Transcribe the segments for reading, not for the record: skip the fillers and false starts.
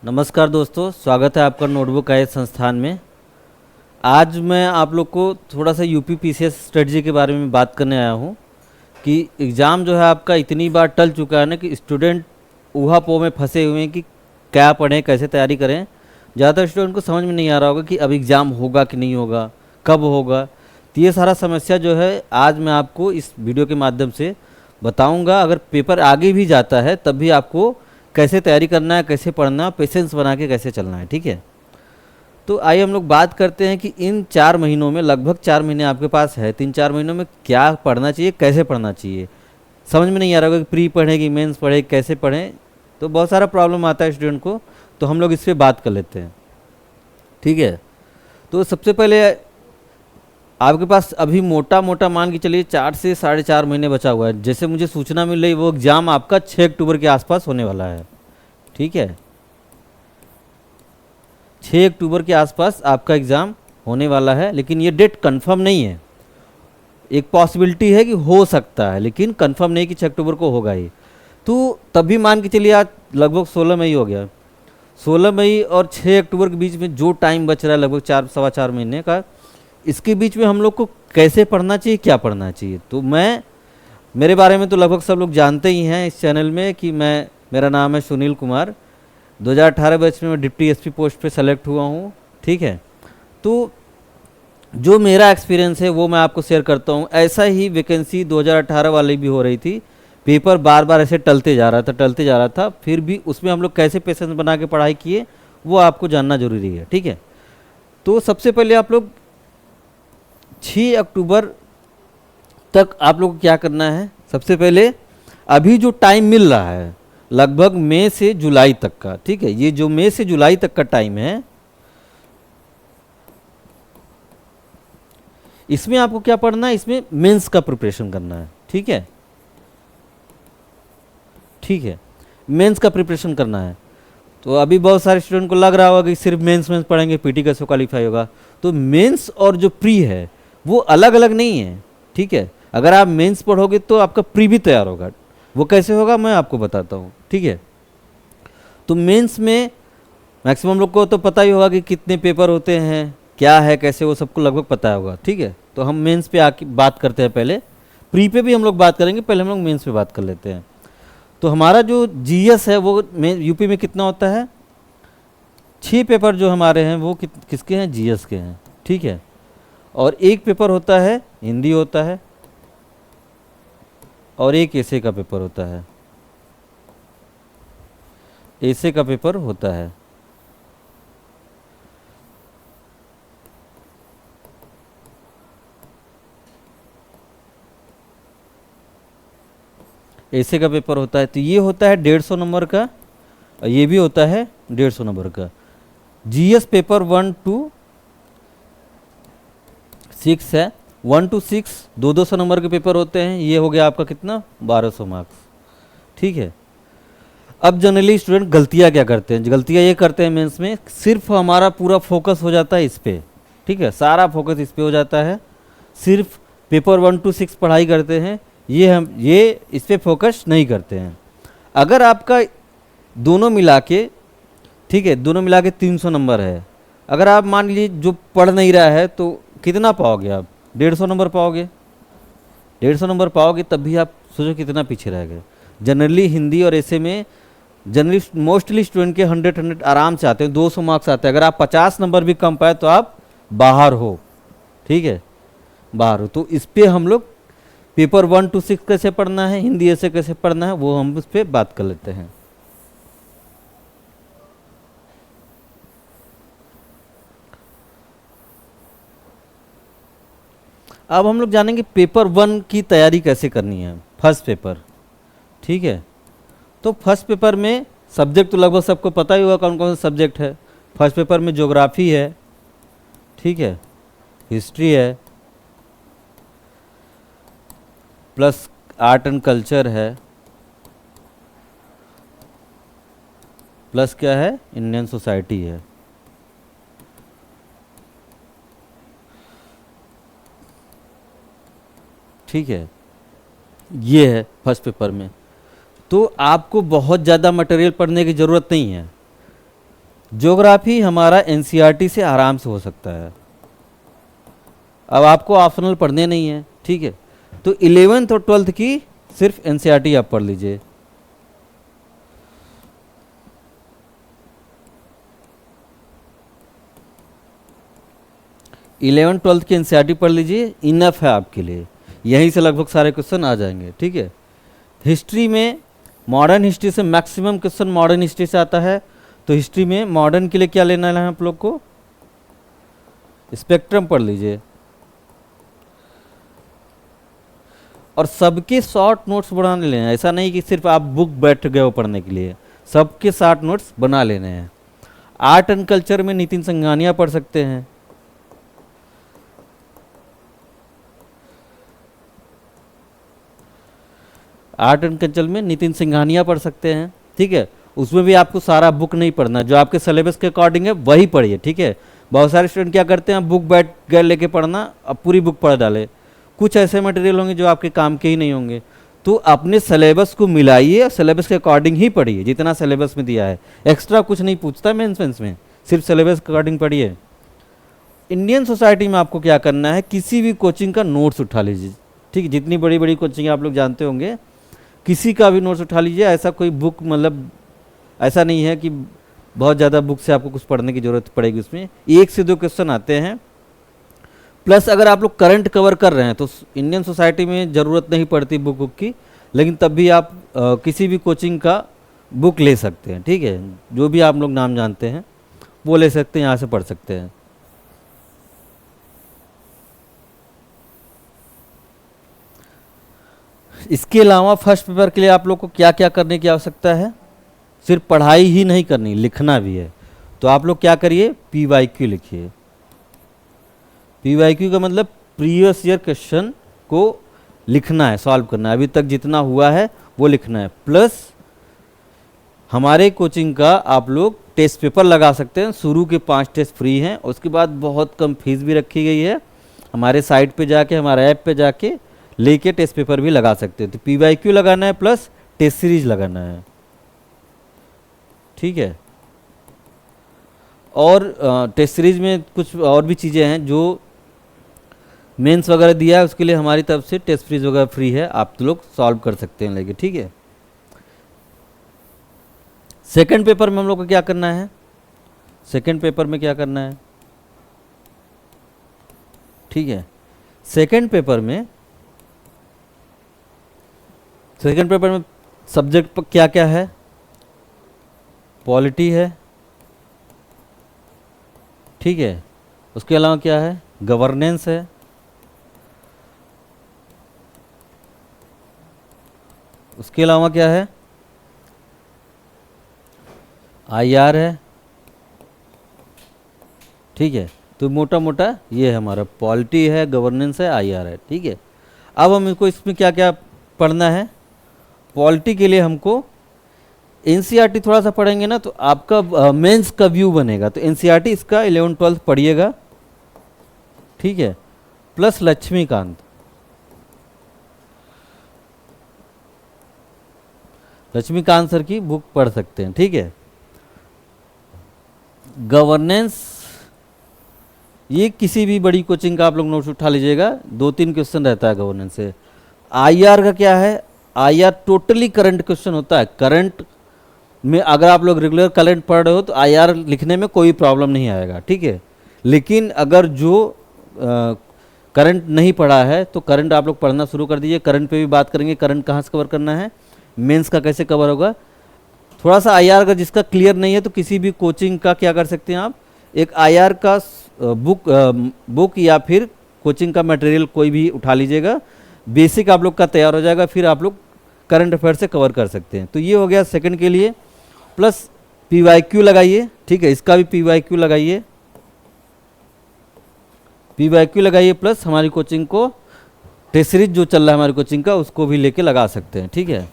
नमस्कार दोस्तों, स्वागत है आपका नोटबुक आईएएस संस्थान में। आज मैं आप लोग को थोड़ा सा यूपी पीसीएस स्ट्रेटजी के बारे में बात करने आया हूँ कि एग्ज़ाम जो है आपका इतनी बार टल चुका है ना कि स्टूडेंट ऊहा-पोह में फंसे हुए हैं कि क्या पढ़ें, कैसे तैयारी करें। ज़्यादातर स्टूडेंट को समझ में नहीं आ रहा होगा कि अब एग्ज़ाम होगा कि नहीं होगा, कब होगा। तो ये सारा समस्या जो है आज मैं आपको इस वीडियो के माध्यम से बताऊँगा। अगर पेपर आगे भी जाता है तब भी आपको कैसे तैयारी करना है, कैसे पढ़ना है, पेशेंस बना के कैसे चलना है, ठीक है। तो आइए हम लोग बात करते हैं कि इन 4 महीनों में, लगभग 4 महीने आपके पास है, 3-4 महीनों में क्या पढ़ना चाहिए, कैसे पढ़ना चाहिए। समझ में नहीं आ रहा होगा कि प्री पढ़ें कि मेंस पढ़ें, कैसे पढ़ें। तो बहुत सारा प्रॉब्लम आता है स्टूडेंट को, तो हम लोग इस पर बात कर लेते हैं, ठीक है। तो सबसे पहले आपके पास अभी मोटा मोटा मान के चलिए 4 से 4.5 महीने बचा हुआ है। जैसे मुझे सूचना मिल रही वो एग्ज़ाम आपका 6 अक्टूबर के आसपास होने वाला है, ठीक है। 6 अक्टूबर के आसपास आपका एग्ज़ाम होने वाला है, लेकिन ये डेट कंफर्म नहीं है। एक पॉसिबिलिटी है कि हो सकता है, लेकिन कंफर्म नहीं कि 6 अक्टूबर को होगा ही। तो तभी मान के चलिए आज लगभग 16 मई हो गया। 16 मई और 6 अक्टूबर के बीच में जो टाइम बच रहा है लगभग 4-4.25 महीने का, इसके बीच में हम लोग को कैसे पढ़ना चाहिए, क्या पढ़ना चाहिए। तो मेरे बारे में तो लगभग सब लोग जानते ही हैं इस चैनल में कि मेरा नाम है सुनील कुमार। 2018 बैच में मैं डिप्टी एसपी पोस्ट पे सेलेक्ट हुआ हूँ, ठीक है। तो जो मेरा एक्सपीरियंस है वो मैं आपको शेयर करता हूँ। ऐसा ही वैकेंसी 2018 वाली भी हो रही थी, पेपर बार बार ऐसे टलते जा रहा था, फिर भी उसमें हम लोग कैसे पेशेंस बना के पढ़ाई किए वो आपको जानना जरूरी है, ठीक है। तो सबसे पहले आप लोग 6 अक्टूबर तक आप लोग को क्या करना है। सबसे पहले अभी जो टाइम मिल रहा है लगभग मई से जुलाई तक का, ठीक है। ये जो मई से जुलाई तक का टाइम है, इसमें आपको क्या पढ़ना है, इसमें मेंस का प्रिपरेशन करना है, ठीक है, ठीक है। मेंस का प्रिपरेशन करना है। तो अभी बहुत सारे स्टूडेंट को लग रहा होगा कि सिर्फ मेंस पढ़ेंगे पीटी कैसे क्वालिफाई होगा। तो मेंस और जो प्री है वो अलग अलग नहीं है, ठीक है। अगर आप मेंस पढ़ोगे तो आपका प्री भी तैयार होगा। वो कैसे होगा मैं आपको बताता हूँ, ठीक है। तो मेंस में मैक्सिमम लोग को तो पता ही होगा कि कितने पेपर होते हैं, क्या है, कैसे, वो सबको लगभग पता होगा, ठीक है। तो हम मेंस पे आके बात करते हैं पहले। प्री पे भी हम लोग बात करेंगे, पहले हम लोग मेंस पे बात कर लेते हैं। तो हमारा जो जीएस है वो यूपी में कितना होता है, 6 पेपर जो हमारे हैं वो किसके हैं, जीएस के हैं, ठीक है। और एक पेपर होता है हिंदी होता है, और एक एसे का पेपर होता है, एसे का पेपर होता है। एसे का पेपर होता है। तो ये होता है 150 नंबर का, और ये भी होता है 150 नंबर का। जीएस पेपर 1 to 6 है, 1 to 6 200 नंबर के पेपर होते हैं। ये हो गया आपका कितना, 1200 मार्क्स, ठीक है। अब जनरली स्टूडेंट गलतियाँ क्या करते हैं, गलतियाँ ये करते हैं मेंस में, सिर्फ हमारा पूरा फोकस हो जाता है इस पे, ठीक है, सारा फोकस इस पे हो जाता है। सिर्फ पेपर 1 to 6 पढ़ाई करते हैं, ये इस पे फोकस नहीं करते हैं। अगर आपका दोनों मिला के, ठीक है, दोनों मिला के 300 नंबर है, अगर आप मान लीजिए जो पढ़ नहीं रहा है तो कितना पाओगे आप, 150 नंबर पाओगे। 150 नंबर पाओगे तब भी आप सोचो कितना पीछे रह गए। जनरली हिंदी और ऐसे में जनरली मोस्टली स्टूडेंट के 100 आराम से आते हैं, 200 मार्क्स आते हैं। अगर आप 50 नंबर भी कम पाए तो आप बाहर हो, ठीक है, बाहर हो। तो इस पर हम लोग पेपर 1 to 6 कैसे पढ़ना है, हिंदी ऐसे कैसे पढ़ना है, वो हम उस पर बात कर लेते हैं। अब हम लोग जानेंगे पेपर 1 की तैयारी कैसे करनी है, फर्स्ट पेपर, ठीक है। तो फर्स्ट पेपर में सब्जेक्ट तो लगभग सबको पता ही होगा कौन कौन सा सब्जेक्ट है। फर्स्ट पेपर में ज्योग्राफी है, ठीक है, हिस्ट्री है, प्लस आर्ट एंड कल्चर है, प्लस क्या है, इंडियन सोसाइटी है, ठीक है। ये है फर्स्ट पेपर में। तो आपको बहुत ज़्यादा मटेरियल पढ़ने की ज़रूरत नहीं है। ज्योग्राफी हमारा एनसीईआरटी से आराम से हो सकता है। अब आपको ऑप्शनल पढ़ने नहीं है, ठीक है, तो 11th और 12th की सिर्फ एनसीईआरटी आप पढ़ लीजिए। इलेवन ट्वेल्थ की एनसीईआरटी पढ़ लीजिए, इनफ है आपके लिए, यहीं से लगभग सारे क्वेश्चन आ जाएंगे, ठीक है। हिस्ट्री में मॉडर्न हिस्ट्री से मैक्सिमम क्वेश्चन मॉडर्न हिस्ट्री से आता है, तो हिस्ट्री में मॉडर्न के लिए क्या लेना है आप लोग को, स्पेक्ट्रम पढ़ लीजिए। और सबके शॉर्ट नोट्स बना लेने हैं, ऐसा नहीं कि सिर्फ आप बुक बैठ गए हो पढ़ने के लिए, सबके शॉर्ट नोट्स बना लेने हैं। आर्ट एंड कल्चर में नितिन संघानिया पढ़ सकते हैं। आर्ट एंड कल्चर में नितिन सिंघानिया पढ़ सकते हैं, ठीक है। उसमें भी आपको सारा बुक नहीं पढ़ना, जो आपके सिलेबस के अकॉर्डिंग है वही पढ़िए, ठीक है। बहुत सारे स्टूडेंट क्या करते हैं, बुक बैठ गए लेके पढ़ना, अब पूरी बुक पढ़ डाले। कुछ ऐसे मटेरियल होंगे जो आपके काम के ही नहीं होंगे, तो अपने सिलेबस को मिलाइए और सिलेबस के अकॉर्डिंग ही पढ़िए, जितना सिलेबस में दिया है। एक्स्ट्रा कुछ नहीं पूछता मेंस में, सिर्फ सिलेबस के अकॉर्डिंग पढ़िए। इंडियन सोसाइटी में आपको क्या करना है, किसी भी कोचिंग का नोट्स उठा लीजिए, ठीक है। जितनी बड़ी बड़ी कोचिंग आप लोग जानते होंगे, किसी का भी नोट्स उठा लीजिए। ऐसा कोई बुक, मतलब ऐसा नहीं है कि बहुत ज़्यादा बुक से आपको कुछ पढ़ने की ज़रूरत पड़ेगी, उसमें 1 से 2 क्वेश्चन आते हैं। प्लस अगर आप लोग करंट कवर कर रहे हैं तो इंडियन सोसाइटी में ज़रूरत नहीं पड़ती बुक की, लेकिन तब भी आप किसी भी कोचिंग का बुक ले सकते हैं, ठीक है। जो भी आप लोग नाम जानते हैं वो ले सकते हैं, यहाँ से पढ़ सकते हैं। इसके अलावा फर्स्ट पेपर के लिए आप लोग को क्या क्या करने की आवश्यकता है, सिर्फ पढ़ाई ही नहीं करनी, लिखना भी है। तो आप लोग क्या करिए, PYQ लिखिए। PYQ का मतलब प्रीवियस ईयर क्वेश्चन को लिखना है, सॉल्व करना है, अभी तक जितना हुआ है वो लिखना है। प्लस हमारे कोचिंग का आप लोग टेस्ट पेपर लगा सकते हैं, शुरू के 5 टेस्ट फ्री हैं, उसके बाद बहुत कम फीस भी रखी गई है। हमारे साइट पे जाके, हमारे ऐप पे जाके लेके टेस्ट पेपर भी लगा सकते हैं। तो PYQ लगाना है प्लस टेस्ट सीरीज लगाना है, ठीक है। और टेस्ट सीरीज में कुछ और भी चीज़ें हैं, जो मेंस वगैरह दिया है उसके लिए हमारी तरफ से टेस्ट सीरीज वगैरह फ्री है, आप तो लोग सॉल्व कर सकते हैं लेके, ठीक है। सेकंड पेपर में हम लोग को क्या करना है, सेकंड पेपर में क्या करना है, ठीक है। सेकंड पेपर में सब्जेक्ट क्या क्या है, पॉलिटी है, ठीक है। उसके अलावा क्या है, गवर्नेंस है, उसके अलावा क्या है, IR है, ठीक है। तो मोटा मोटा ये है हमारा, पॉलिटी है, गवर्नेंस है, IR है, ठीक है। अब हम इसको इसमें क्या क्या पढ़ना है, पॉलिटी के लिए हमको एनसीईआरटी थोड़ा सा पढ़ेंगे ना तो आपका मेंस का व्यू बनेगा। तो एनसीईआरटी इसका 11th-12th पढ़िएगा, ठीक है। प्लस लक्ष्मीकांत सर की बुक पढ़ सकते हैं, ठीक है। गवर्नेंस, ये किसी भी बड़ी कोचिंग का आप लोग नोट्स उठा लीजिएगा, 2-3 क्वेश्चन रहता है गवर्नेंस से। IR का क्या है, IR टोटली करंट क्वेश्चन होता है। करंट में अगर आप लोग रेगुलर करंट पढ़ रहे हो तो IR लिखने में कोई प्रॉब्लम नहीं आएगा, ठीक है। लेकिन अगर जो करंट नहीं पढ़ा है तो करंट आप लोग पढ़ना शुरू कर दीजिए। करंट पे भी बात करेंगे, करंट कहाँ से कवर करना है, मेंस का कैसे कवर होगा। थोड़ा सा IR अगर जिसका क्लियर नहीं है तो किसी भी कोचिंग का क्या कर सकते हैं आप, एक IR का बुक या फिर कोचिंग का मटेरियल कोई भी उठा लीजिएगा, बेसिक आप लोग का तैयार हो जाएगा, फिर आप लोग करंट अफेयर से कवर कर सकते हैं। तो ये हो गया सेकंड के लिए। प्लस PYQ लगाइए, ठीक है, इसका भी PYQ लगाइए, PYQ लगाइए। प्लस हमारी कोचिंग को टेस्ट सीरीज जो चल रहा है हमारी कोचिंग का, उसको भी लेके लगा सकते हैं, ठीक है।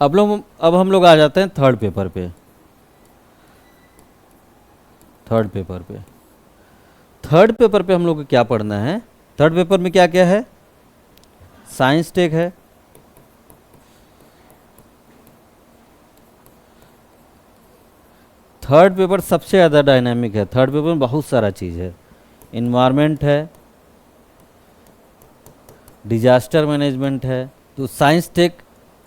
अब हम लोग आ जाते हैं थर्ड पेपर पे। थर्ड पेपर पे हम लोग को क्या पढ़ना है, थर्ड पेपर में क्या क्या है, साइंस टेक है, थर्ड पेपर सबसे ज़्यादा डायनामिक है, थर्ड पेपर में बहुत सारा चीज़ है, इन्वायरमेंट है, डिजास्टर मैनेजमेंट है। तो science tech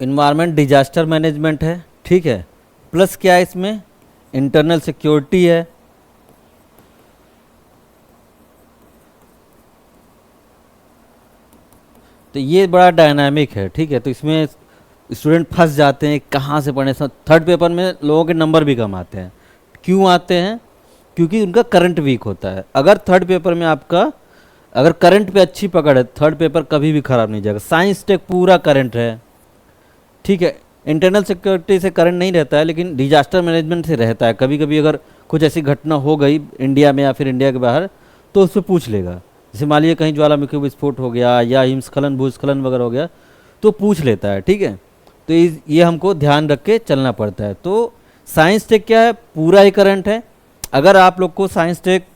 environment disaster management है, ठीक है। प्लस क्या है इसमें, इंटरनल सिक्योरिटी है, तो ये बड़ा डायनामिक है, ठीक है। तो इसमें स्टूडेंट फंस जाते हैं कहाँ से पढ़ें। थर्ड पेपर में लोगों के नंबर भी कम आते हैं। क्यों आते हैं? क्योंकि उनका करंट वीक होता है। अगर थर्ड पेपर में आपका अगर करंट पे अच्छी पकड़ है, थर्ड पेपर कभी भी खराब नहीं जाएगा। साइंस टेक पूरा करंट है, ठीक है। इंटरनल सिक्योरिटी से करंट नहीं रहता है, लेकिन डिजास्टर मैनेजमेंट से रहता है। कभी कभी अगर कुछ ऐसी घटना हो गई इंडिया में या फिर इंडिया के बाहर, तो उससे पूछ लेगा। जैसे मान लीजिए कहीं ज्वालामुखी विस्फोट हो गया या हिमस्खलन भूस्खलन वगैरह हो गया, तो पूछ लेता है, ठीक है। तो ये हमको ध्यान रख के चलना पड़ता है। तो साइंस टेक क्या है, पूरा ही करंट है। अगर आप लोग को साइंस टेक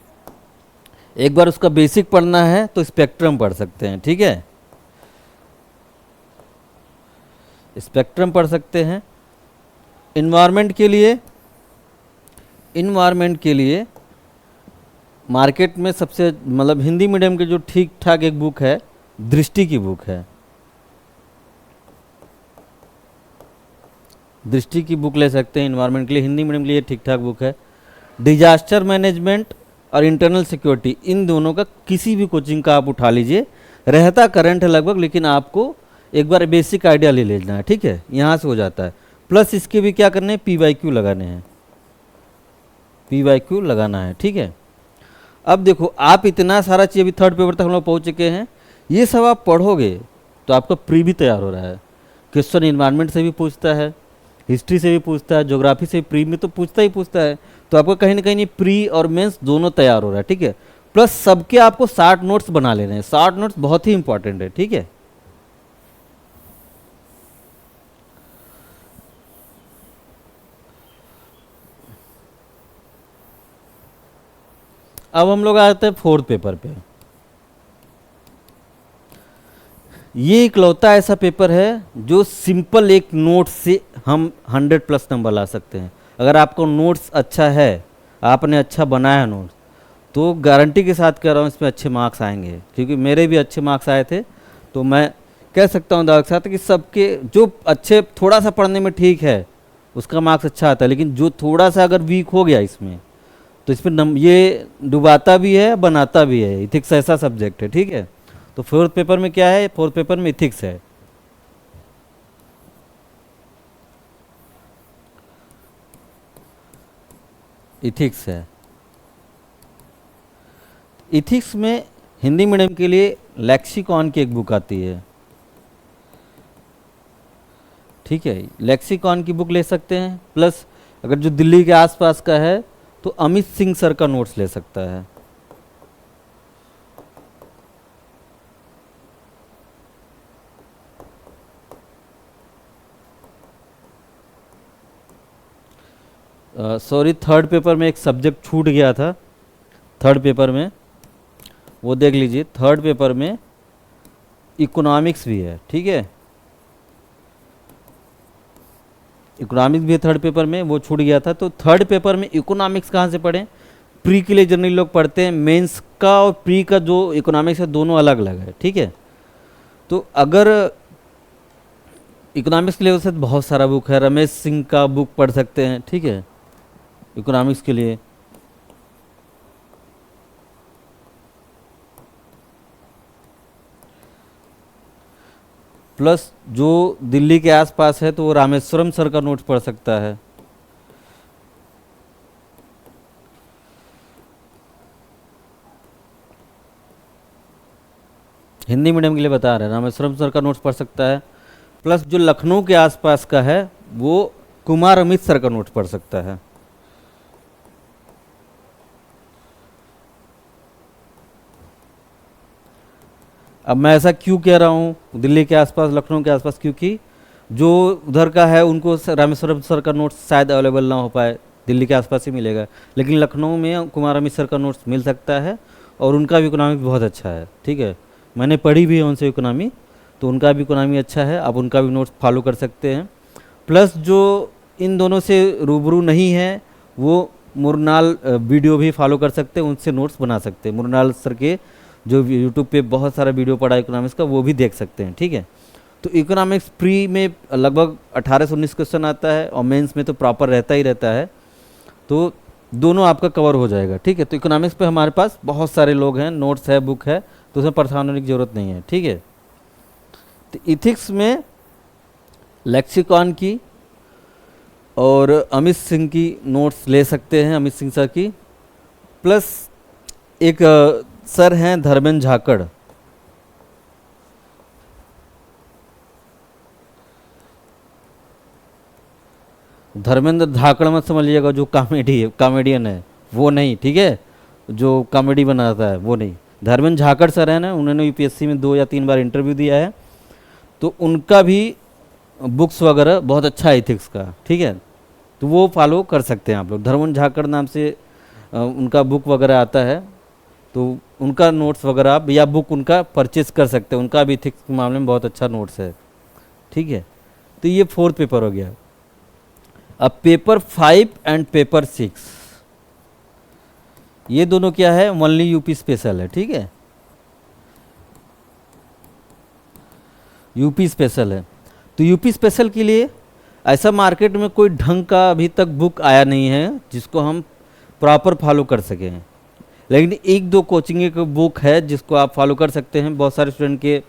एक बार उसका बेसिक पढ़ना है तो स्पेक्ट्रम पढ़ सकते हैं, ठीक है, स्पेक्ट्रम पढ़ सकते हैं। इन्वायरमेंट के लिए मार्केट में सबसे मतलब हिंदी मीडियम के जो ठीक ठाक एक बुक है, दृष्टि की बुक है, दृष्टि की बुक ले सकते हैं इन्वायरमेंट के लिए। हिंदी मीडियम के लिए ठीक ठाक बुक है। डिजास्टर मैनेजमेंट और इंटरनल सिक्योरिटी, इन दोनों का किसी भी कोचिंग का आप उठा लीजिए, रहता करंट है लगभग, लेकिन आपको एक बार बेसिक आइडिया ले लेना है, ठीक है, यहाँ से हो जाता है। प्लस इसके भी क्या करने हैं, PYQ लगाने हैं, PYQ लगाना है, ठीक है। अब देखो आप इतना सारा चीज़ अभी थर्ड पेपर तक हम लोग पहुँच चुके हैं, ये सब आप पढ़ोगे तो आपका प्री भी तैयार हो रहा है। क्वेश्चन इन्वायरमेंट से भी पूछता है, हिस्ट्री से भी पूछता है, ज्योग्राफी से भी प्री में तो पूछता ही पूछता है। तो आपका कहीं ना कहीं प्री और मेंस दोनों तैयार हो रहा है, ठीक है। प्लस सबके आपको 60 नोट्स बना लेने हैं। 60 नोट्स बहुत ही इंपॉर्टेंट है, ठीक है। अब हम लोग आते हैं फोर्थ पेपर पे। ये इकलौता ऐसा पेपर है जो सिंपल एक नोट से हम 100+ नंबर ला सकते हैं। अगर आपको नोट्स अच्छा है, आपने अच्छा बनाया नोट्स, तो गारंटी के साथ कह रहा हूँ इसमें अच्छे मार्क्स आएंगे। क्योंकि मेरे भी अच्छे मार्क्स आए थे, तो मैं कह सकता हूँ दावा के साथ कि सबके जो अच्छे थोड़ा सा पढ़ने में ठीक है उसका मार्क्स अच्छा आता है। लेकिन जो थोड़ा सा अगर वीक हो गया इसमें, तो इसमें ये डुबाता भी है बनाता भी है। इथिक्स ऐसा सब्जेक्ट है, ठीक है। तो फोर्थ पेपर में क्या है, फोर्थ पेपर में इथिक्स है। इथिक्स है। इथिक्स में हिंदी मीडियम के लिए लेक्सिकॉन की एक बुक आती है, ठीक है। लेक्सिकॉन की बुक ले सकते हैं। प्लस अगर जो दिल्ली के आसपास का है तो अमित सिंह सर का नोट्स ले सकता है। सॉरी, थर्ड पेपर में एक सब्जेक्ट छूट गया था। थर्ड पेपर में वो देख लीजिए, थर्ड पेपर में इकोनॉमिक्स भी है, ठीक है। इकोनॉमिक्स भी है थर्ड पेपर में, वो छूट गया था। तो थर्ड पेपर में इकोनॉमिक्स कहाँ से पढ़ें? प्री के लिए जनरली लोग पढ़ते हैं, मेंस का और प्री का जो इकोनॉमिक्स है दोनों अलग अलग है, ठीक है। तो अगर इकोनॉमिक्स के लिए वैसे बहुत सारा बुक है, रमेश सिंह का बुक पढ़ सकते हैं, ठीक है, इकोनॉमिक्स के लिए। प्लस जो दिल्ली के आसपास है तो वो रामेश्वरम सर का नोट्स पढ़ सकता है। हिंदी मीडियम के लिए बता रहे हैं, रामेश्वरम सर का नोट्स पढ़ सकता है। प्लस जो लखनऊ के आसपास का है वो कुमार अमित सर का नोट्स पढ़ सकता है। अब मैं ऐसा क्यों कह रहा हूँ दिल्ली के आसपास लखनऊ के आसपास, क्योंकि जो उधर का है उनको रामेश्वरम सर का नोट्स शायद अवेलेबल ना हो पाए, दिल्ली के आसपास ही मिलेगा। लेकिन लखनऊ में कुमार अमित सर का नोट्स मिल सकता है और उनका भी इकोनॉमिक्स बहुत अच्छा है, ठीक है। मैंने पढ़ी भी है उनसे इकोनॉमी, तो उनका भी इकोनॉमी अच्छा है, आप उनका भी नोट्स फॉलो कर सकते हैं। प्लस जो इन दोनों से रूबरू नहीं है वो मुरनाल वीडियो भी फॉलो कर सकते हैं, उनसे नोट्स बना सकते हैं। मुरनाल सर के जो यूट्यूब पे बहुत सारा वीडियो पड़ा इकोनॉमिक्स का, वो भी देख सकते हैं, ठीक है। तो इकोनॉमिक्स प्री में लगभग 18 से 19 क्वेश्चन आता है और मेंस में तो प्रॉपर रहता ही रहता है, तो दोनों आपका कवर हो जाएगा, ठीक है। तो इकोनॉमिक्स पे हमारे पास बहुत सारे लोग हैं, नोट्स है, बुक है, तो उसमें परेशान होने की ज़रूरत नहीं है, ठीक है। तो इथिक्स में लेक्सिकॉन की और अमित सिंह की नोट्स ले सकते हैं, अमित सिंह सर की। प्लस एक सर हैं धर्मेंद्र झाकड़, धर्मेंद्र धाकड़ मत समझिएगा, जो कॉमेडियन है वो नहीं, ठीक है, जो कॉमेडी बनाता है वो नहीं। धर्मेंद्र झाकड़ सर है ना, उन्होंने यूपीएससी में 2 या 3 बार इंटरव्यू दिया है, तो उनका भी बुक्स वगैरह बहुत अच्छा है इथिक्स का, ठीक है। तो वो फॉलो कर सकते हैं आप लोग, धर्मेंद्र झाकड़ नाम से उनका बुक वगैरह आता है, तो उनका नोट्स वगैरह आप या बुक उनका परचेज कर सकते हैं, उनका भी इथिक्स के मामले में बहुत अच्छा नोट्स है, ठीक है। तो ये 4th पेपर हो गया। अब पेपर 5 एंड पेपर 6 ये दोनों क्या है, ओनली यूपी स्पेशल है, ठीक है, यूपी स्पेशल है। तो यूपी स्पेशल के लिए ऐसा मार्केट में कोई ढंग का अभी तक बुक आया नहीं है जिसको हम प्रॉपर फॉलो कर सकें, लेकिन 1-2 कोचिंग की बुक है जिसको आप फॉलो कर सकते हैं। बहुत सारे स्टूडेंट के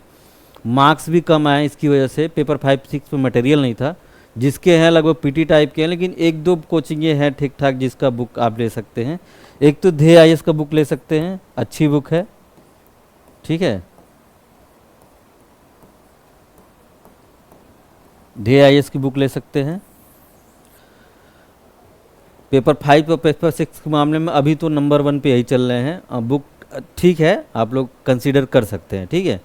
मार्क्स भी कम आए इसकी वजह से, पेपर 5-6 में मटेरियल नहीं था, जिसके हैं लगभग पीटी टाइप के हैं, लेकिन 1-2 कोचिंग ये हैं ठीक ठाक जिसका बुक आप ले सकते हैं। एक तो ध्येय आईएएस का बुक ले सकते हैं, अच्छी बुक है, ठीक है, ध्येय आईएएस की बुक ले सकते हैं। पेपर 5 और पेपर 6 के मामले में अभी तो नंबर 1 पे यही चल रहे हैं, बुक ठीक है, आप लोग कंसीडर कर सकते हैं, ठीक है।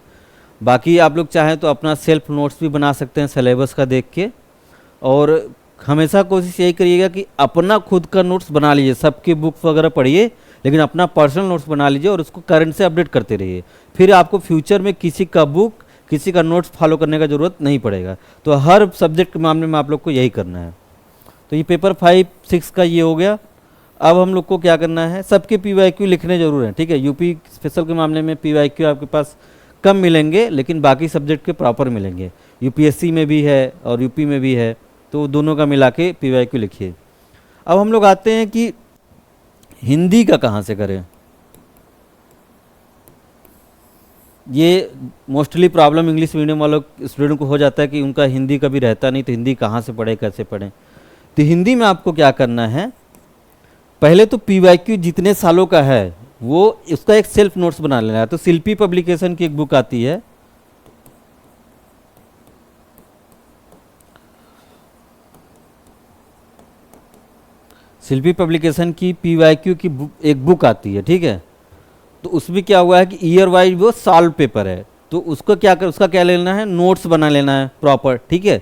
बाकी आप लोग चाहें तो अपना सेल्फ नोट्स भी बना सकते हैं सिलेबस का देख के, और हमेशा कोशिश यही करिएगा कि अपना खुद का नोट्स बना लीजिए, सबकी बुक्स वगैरह पढ़िए, लेकिन अपना पर्सनल नोट्स बना लीजिए और उसको करंट से अपडेट करते रहिए। फिर आपको फ्यूचर में किसी का बुक, किसी का नोट्स फॉलो करने का ज़रूरत नहीं पड़ेगा। तो हर सब्जेक्ट के मामले में आप लोग को यही करना है। तो ये पेपर 5-6 का ये हो गया। अब हम लोग को क्या करना है, सबके पीवाईक्यू लिखने जरूर हैं, ठीक है। यूपी स्पेशल के मामले में पीवाईक्यू आपके पास कम मिलेंगे, लेकिन बाकी सब्जेक्ट के प्रॉपर मिलेंगे। यूपीएससी में भी है और यूपी में भी है, तो दोनों का मिला के पीवाईक्यू लिखिए। अब हम लोग आते हैं कि हिंदी का कहाँ से करें। ये मोस्टली प्रॉब्लम इंग्लिश मीडियम वालों स्टूडेंट को हो जाता है कि उनका हिंदी कभी रहता नहीं, तो हिंदी कहाँ से पढ़े, कैसे पढ़ें। तो हिंदी में आपको क्या करना है, पहले तो पीवाईक्यू जितने सालों का है वो उसका एक सेल्फ नोट्स बना लेना है। तो शिल्पी पब्लिकेशन की एक बुक आती है, शिल्पी पब्लिकेशन की पीवाईक्यू की एक बुक आती है, ठीक है। तो उसमें क्या हुआ है कि ईयर वाइज वो सॉल्व पेपर है, तो उसको क्या कर, उसका क्या लेना है, नोट्स बना लेना है प्रॉपर, ठीक है।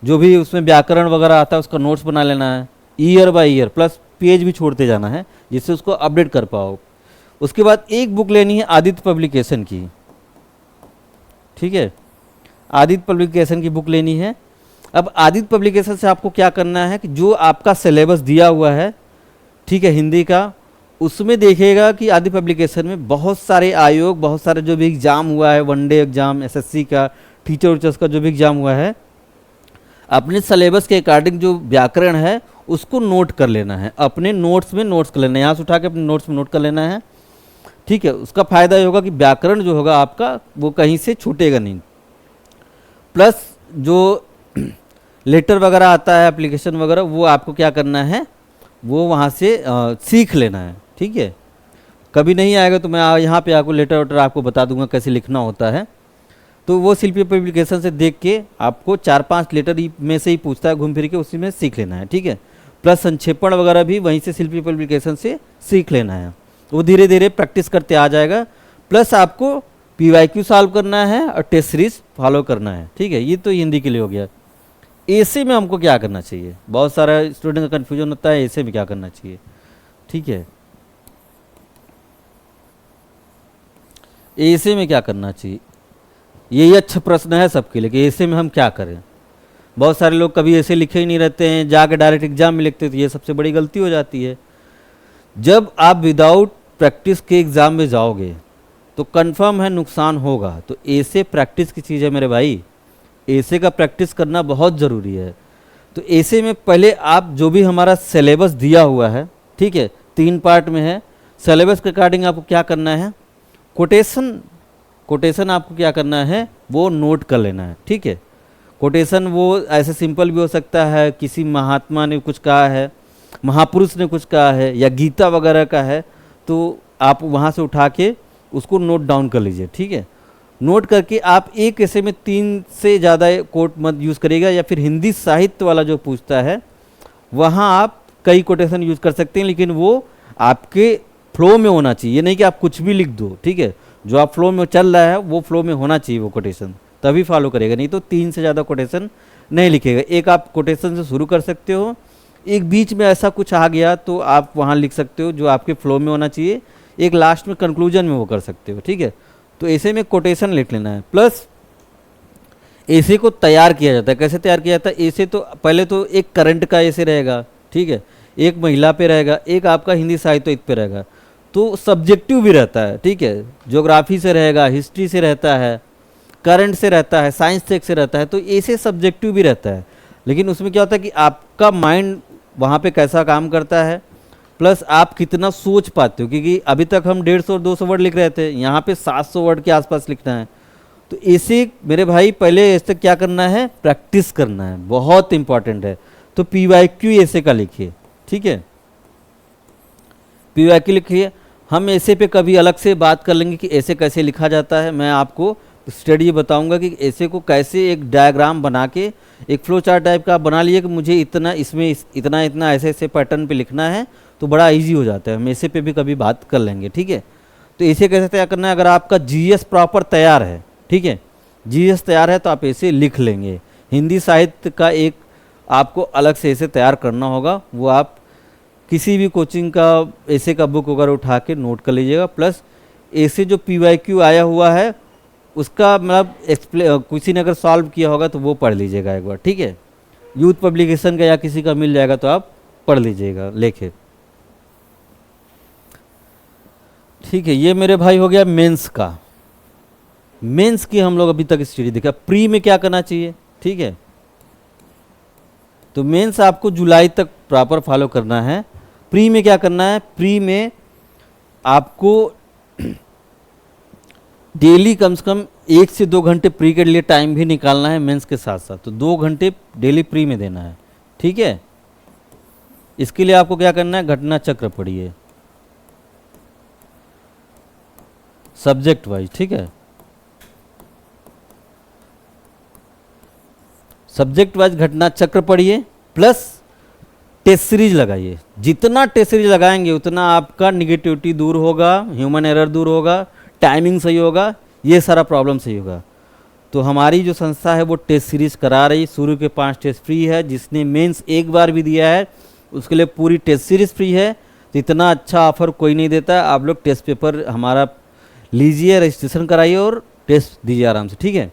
जो भी उसमें व्याकरण वगैरह आता है उसका नोट्स बना लेना है year by year, plus page भी छोड़ते जाना है जिससे उसको अपडेट कर पाओ। उसके बाद एक बुक लेनी है आदित्य पब्लिकेशन की, ठीक है, आदित्य पब्लिकेशन की बुक लेनी है। अब आदित्य पब्लिकेशन से आपको क्या करना है कि जो आपका सिलेबस दिया हुआ है, ठीक है, हिंदी का, उसमें देखिएगा कि आदित्य पब्लिकेशन में बहुत सारे आयोग, बहुत सारे जो भी एग्ज़ाम हुआ है, वनडे एग्ज़ाम, एसएससी का, टीचर उचर्स का जो भी एग्ज़ाम हुआ है, अपने सिलेबस के अकॉर्डिंग जो व्याकरण है उसको नोट कर लेना है, अपने नोट्स में नोट्स कर लेना है, यहाँ से उठा के अपने नोट्स में नोट कर लेना है, ठीक है। उसका फ़ायदा ये होगा कि व्याकरण जो होगा आपका वो कहीं से छूटेगा नहीं। प्लस जो लेटर वगैरह आता है, एप्लीकेशन वगैरह, वो आपको क्या करना है, वो वहाँ से सीख लेना है, ठीक है। कभी नहीं आएगा तो मैं यहाँ पे आपको लेटर वेटर आपको बता दूंगा कैसे लिखना होता है। तो वो शिल्पी पब्लिकेशन से देख के आपको 4-5 लेटर में से ही पूछता है घूम फिर के, उसी में सीख लेना है, ठीक है। प्लस संक्षेपण वगैरह भी वहीं से शिल्पी पब्लिकेशन से सीख लेना है, वो धीरे धीरे प्रैक्टिस करते आ जाएगा। प्लस आपको पीवाईक्यू सॉल्व करना है और टेस्ट सीरीज फॉलो करना है, ठीक है। ये तो हिंदी के लिए हो गया। ऐसे में हमको क्या करना चाहिए, बहुत सारा स्टूडेंट का कन्फ्यूजन होता है ऐसे में क्या करना चाहिए, ठीक है। ऐसे में क्या करना चाहिए, यही अच्छा प्रश्न है सबके लिए कि ऐसे में हम क्या करें। बहुत सारे लोग कभी ऐसे लिखे ही नहीं रहते हैं, जाके डायरेक्ट एग्जाम में लिखते, तो ये सबसे बड़ी गलती हो जाती है। जब आप विदाउट प्रैक्टिस के एग्ज़ाम में जाओगे तो कंफर्म है नुकसान होगा। तो ऐसे प्रैक्टिस की चीज़ है मेरे भाई, ऐसे का प्रैक्टिस करना बहुत ज़रूरी है। तो ऐसे में पहले आप जो भी हमारा सिलेबस दिया हुआ है, ठीक है, 3 पार्ट में है। सिलेबस के अकॉर्डिंग आपको क्या करना है, कोटेशन आपको क्या करना है वो नोट कर लेना है, ठीक है। कोटेशन वो ऐसे सिंपल भी हो सकता है, किसी महात्मा ने कुछ कहा है, महापुरुष ने कुछ कहा है, या गीता वगैरह का है, तो आप वहाँ से उठा के उसको नोट डाउन कर लीजिए, ठीक है। नोट करके आप एक ऐसे में 3 से ज़्यादा कोट मत यूज़ करिएगा, या फिर हिंदी साहित्य वाला जो पूछता है वहाँ आप कई कोटेशन यूज़ कर सकते हैं, लेकिन वो आपके फ्लो में होना चाहिए। ये नहीं कि आप कुछ भी लिख दो, ठीक है, जो आप फ्लो में चल रहा है वो फ्लो में होना चाहिए वो कोटेशन, तभी फॉलो करेगा, नहीं तो 3 से ज़्यादा कोटेशन नहीं लिखेगा। एक आप कोटेशन से शुरू कर सकते हो, एक बीच में ऐसा कुछ आ गया तो आप वहाँ लिख सकते हो जो आपके फ्लो में होना चाहिए, एक लास्ट में कंक्लूजन में वो कर सकते हो, ठीक है। तो ऐसे में कोटेशन लिख लेना है। प्लस ऐसे को तैयार किया जाता है, कैसे तैयार किया जाता है, ऐसे तो पहले तो एक करंट का ऐसे रहेगा, ठीक है, एक महिला पे रहेगा, एक आपका हिंदी साहित्य पे रहेगा, तो सब्जेक्टिव भी रहता है, ठीक है, ज्योग्राफी से रहेगा, हिस्ट्री से रहता है, करंट से रहता है, साइंस टेक से रहता है, तो ऐसे सब्जेक्टिव भी रहता है। लेकिन उसमें क्या होता है कि आपका माइंड वहाँ पे कैसा काम करता है, प्लस आप कितना सोच पाते हो, क्योंकि अभी तक हम 150 और 200 वर्ड लिख रहे थे, यहाँ पे 700 वर्ड के आसपास लिखना है। तो ऐसे मेरे भाई पहले ऐसे क्या करना है, प्रैक्टिस करना है, बहुत इंपॉर्टेंट है। तो PYQ ऐसे का लिखिए, ठीक है, PYQ लिखिए। हम ऐसे पे कभी अलग से बात कर लेंगे कि ऐसे कैसे लिखा जाता है। मैं आपको स्टडी बताऊंगा कि ऐसे को कैसे एक डायग्राम बना के, एक फ्लो चार्ट टाइप का आप बना लिए कि मुझे इतना इसमें इतना इतना ऐसे ऐसे पैटर्न पे लिखना है, तो बड़ा इजी हो जाता है। हम ऐसे पे भी कभी बात कर लेंगे, ठीक है। तो ऐसे कैसे तैयार करना है, अगर आपका GS प्रॉपर तैयार है, ठीक है, GS तैयार है तो आप ऐसे लिख लेंगे। हिंदी साहित्य का एक आपको अलग से ऐसे तैयार करना होगा, वो आप किसी भी कोचिंग का ऐसे का बुक वगैरह उठा के नोट कर लीजिएगा। प्लस ऐसे जो PYQ आया हुआ है उसका मतलब किसी ने अगर सॉल्व किया होगा तो वो पढ़ लीजिएगा एक बार, ठीक है। यूथ पब्लिकेशन का या किसी का मिल जाएगा तो आप पढ़ लीजिएगा लेके, ठीक है। ये मेरे भाई हो गया मेंस का। मेंस की हम लोग अभी तक स्टडी देखा। प्री में क्या करना चाहिए, ठीक है, तो मेंस आपको जुलाई तक प्रॉपर फॉलो करना है। प्री में क्या करना है, प्री में आपको डेली कम से कम 1 से 2 घंटे प्री के लिए टाइम भी निकालना है मेंस के साथ साथ, तो 2 घंटे डेली प्री में देना है, ठीक है। इसके लिए आपको क्या करना है, घटना चक्र पढ़िए सब्जेक्ट वाइज, ठीक है, सब्जेक्ट वाइज घटना चक्र पढ़िए, प्लस टेस्ट सीरीज लगाइए। जितना टेस्ट सीरीज लगाएंगे उतना आपका निगेटिविटी दूर होगा, ह्यूमन एरर दूर होगा, टाइमिंग सही होगा, ये सारा प्रॉब्लम सही होगा। तो हमारी जो संस्था है वो टेस्ट सीरीज करा रही, शुरू के 5 टेस्ट फ्री है। जिसने मेंस एक बार भी दिया है उसके लिए पूरी टेस्ट सीरीज फ्री है। तो इतना अच्छा ऑफर कोई नहीं देता। आप लोग टेस्ट पेपर हमारा लीजिए, रजिस्ट्रेशन कराइए और टेस्ट दीजिए आराम से, ठीक है।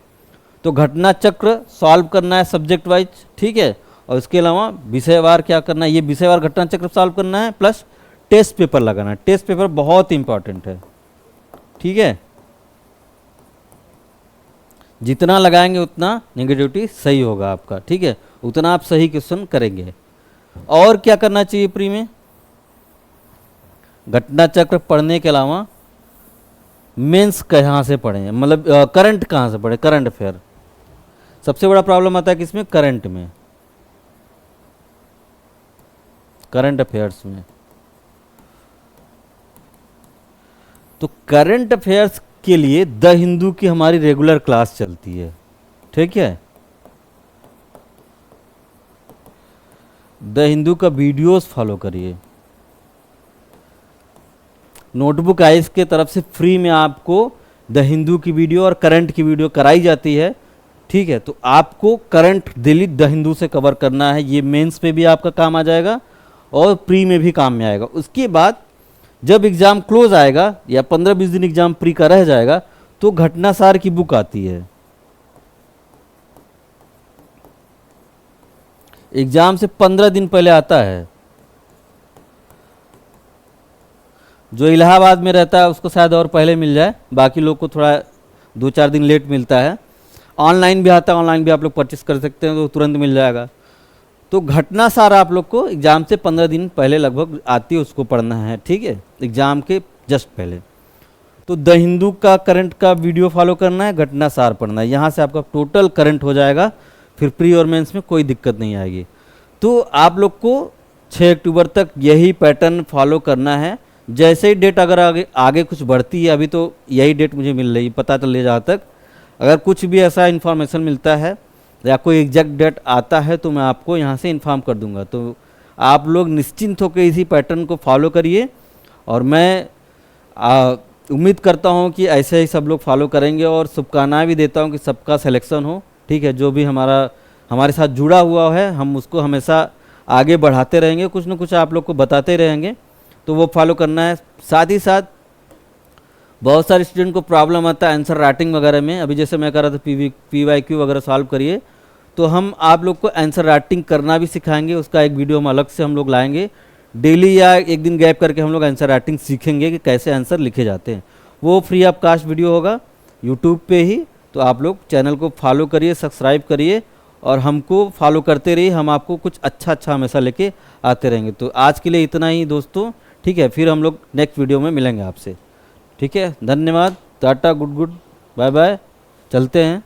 तो घटना चक्र सॉल्व करना है सब्जेक्ट वाइज, ठीक है, और इसके अलावा विषयवार क्या करना है, ये विषयवार घटना चक्र सॉल्व करना है, प्लस टेस्ट पेपर लगाना है। टेस्ट पेपर बहुत इंपॉर्टेंट है, ठीक है। जितना लगाएंगे उतना नेगेटिविटी सही होगा आपका, ठीक है, उतना आप सही क्वेश्चन करेंगे। और क्या करना चाहिए प्री में, घटना चक्र पढ़ने के अलावा मेंस कहाँ से पढ़ें, मतलब करंट कहाँ से पढ़ें, करंट अफेयर। सबसे बड़ा प्रॉब्लम आता है किसमें, करंट में, करंट अफेयर्स में। तो करंट अफेयर्स के लिए द हिंदू की हमारी रेगुलर क्लास चलती है, ठीक है। द हिंदू का वीडियोस फॉलो करिए। नोटबुक आइस के तरफ से फ्री में आपको द हिंदू की वीडियो और करंट की वीडियो कराई जाती है, ठीक है। तो आपको करंट डेली द हिंदू से कवर करना है। ये मेंस पे भी आपका काम आ जाएगा और प्री में भी काम में आएगा। उसके बाद जब एग्ज़ाम क्लोज आएगा या 15-20 दिन एग्ज़ाम प्री का रह जाएगा तो घटनासार की बुक आती है, एग्ज़ाम से 15 दिन पहले आता है। जो इलाहाबाद में रहता है उसको शायद और पहले मिल जाए, बाकी लोग को थोड़ा 2-4 दिन लेट मिलता है। ऑनलाइन भी आता है, ऑनलाइन भी आप लोग परचेस कर सकते हैं तो तुरंत मिल जाएगा। तो घटना सारा आप लोग को एग्ज़ाम से 15 दिन पहले लगभग आती है, उसको पढ़ना है, ठीक है, एग्ज़ाम के जस्ट पहले। तो द हिंदू का करंट का वीडियो फॉलो करना है, घटना सार पढ़ना है, यहाँ से आपका टोटल करंट हो जाएगा, फिर प्री और मेंस में कोई दिक्कत नहीं आएगी। तो आप लोग को 6 अक्टूबर तक यही पैटर्न फॉलो करना है। जैसे ही डेट अगर आगे कुछ बढ़ती है, अभी तो यही डेट मुझे मिल रही पता चले जहाँ तक, अगर कुछ भी ऐसा इन्फॉर्मेशन मिलता है या कोई एग्जैक्ट डेट आता है तो मैं आपको यहाँ से इन्फॉर्म कर दूंगा। तो आप लोग निश्चिंत होकर इसी पैटर्न को फॉलो करिए, और मैं उम्मीद करता हूँ कि ऐसे ही सब लोग फॉलो करेंगे, और शुभकामनाएं भी देता हूँ कि सबका सिलेक्शन हो, ठीक है। जो भी हमारे साथ जुड़ा हुआ है हम उसको हमेशा आगे बढ़ाते रहेंगे, कुछ ना कुछ आप लोग को बताते रहेंगे, तो वो फॉलो करना है। साथ ही साथ बहुत सारे स्टूडेंट को प्रॉब्लम आता है आंसर राइटिंग वगैरह में। अभी जैसे मैं कह रहा था PYQ वगैरह सॉल्व करिए, तो हम आप लोग को आंसर राइटिंग करना भी सिखाएंगे। उसका एक वीडियो हम अलग से हम लोग लाएंगे, डेली या एक दिन गैप करके हम लोग आंसर राइटिंग सीखेंगे कि कैसे आंसर लिखे जाते हैं। वो फ्री ऑफ कास्ट वीडियो होगा यूट्यूब पे ही। तो आप लोग चैनल को फॉलो करिए, सब्सक्राइब करिए, और हमको फॉलो करते रहिए, हम आपको कुछ अच्छा हमेशा लेके आते रहेंगे। तो आज के लिए इतना ही दोस्तों, ठीक है, फिर हम लोग नेक्स्ट वीडियो में मिलेंगे आपसे, ठीक है। धन्यवाद, टाटा, गुड बाय बाय, चलते हैं।